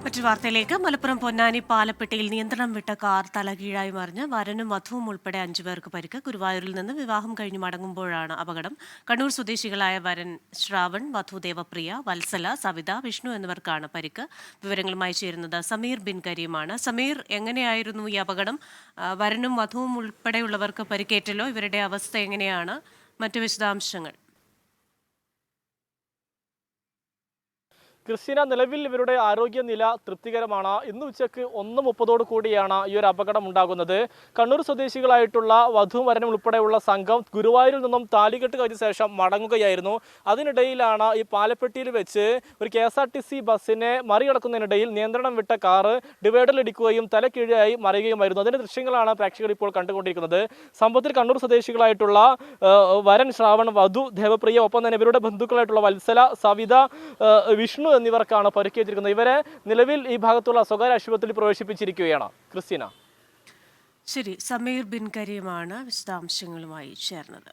മറ്റു വാർത്തയിലേക്ക്. മലപ്പുറം പൊന്നാനി പാലപ്പെട്ടിയിൽ നിയന്ത്രണം വിട്ട കാർ തലകീഴായി മറിഞ്ഞ് വരനും വധുവും ഉൾപ്പെടെ 5 പേർക്ക് പരിക്ക്. ഗുരുവായൂരിൽ നിന്ന് വിവാഹം കഴിഞ്ഞ് മടങ്ങുമ്പോഴാണ് അപകടം. കണ്ണൂർ സ്വദേശികളായ വരൻ ശ്രാവൺ, വധു ദേവപ്രിയ, വത്സല, സവിത, വിഷ്ണു എന്നിവർക്കാണ് പരിക്ക്. വിവരങ്ങളുമായി ചേരുന്നത് സമീർ ബിൻ കരീമാണ്. സമീർ, എങ്ങനെയായിരുന്നു ഈ അപകടം? വരനും വധുവും ഉൾപ്പെടെയുള്ളവർക്ക് പരിക്കേറ്റല്ലോ, ഇവരുടെ അവസ്ഥ എങ്ങനെയാണ്? മറ്റു വിശദാംശങ്ങൾ. ക്രിസ്റ്റീന, നിലവിൽ ഇവരുടെ ആരോഗ്യനില തൃപ്തികരമാണ്. ഇന്ന് ഉച്ചയ്ക്ക് 1:30 കൂടിയാണ് ഈ ഒരു അപകടം ഉണ്ടാകുന്നത്. കണ്ണൂർ സ്വദേശികളായിട്ടുള്ള വധുവും വരനും ഉൾപ്പെടെയുള്ള സംഘം ഗുരുവായൂരിൽ നിന്നും താലികെട്ട് കഴിഞ്ഞ ശേഷം മടങ്ങുകയായിരുന്നു. അതിനിടയിലാണ് ഈ പാലപ്പെട്ടിയിൽ വെച്ച് ഒരു KSRTC ബസ്സിനെ മറികടക്കുന്നതിനിടയിൽ നിയന്ത്രണം വിട്ട കാറ് ഡിവൈഡറിൽ ഇടിക്കുകയും തലക്കീഴായി മറിയുകയുമായിരുന്നു. അതിന്റെ ദൃശ്യങ്ങളാണ് പ്രേക്ഷകർ ഇപ്പോൾ കണ്ടുകൊണ്ടിരിക്കുന്നത്. സംഭവത്തിൽ കണ്ണൂർ സ്വദേശികളായിട്ടുള്ള വരൻ ശ്രാവൺ, വധു ദേവപ്രിയ, ഒപ്പം തന്നെ ഇവരുടെ ബന്ധുക്കളായിട്ടുള്ള വത്സല, സവിത, വിഷ്ണു എന്നിവർക്കാണ് പരിക്കേറ്റിരിക്കുന്നത്. ഇവരെ നിലവിൽ ഈ ഭാഗത്തുള്ള സ്വകാര്യ ആശുപത്രിയിൽ പ്രവേശിപ്പിച്ചിരിക്കുകയാണ്. ക്രിസ്റ്റീന. ശരി, സമീർ ബിൻ കരീമാണ് വിശദാംശങ്ങളുമായി ചേർന്നത്.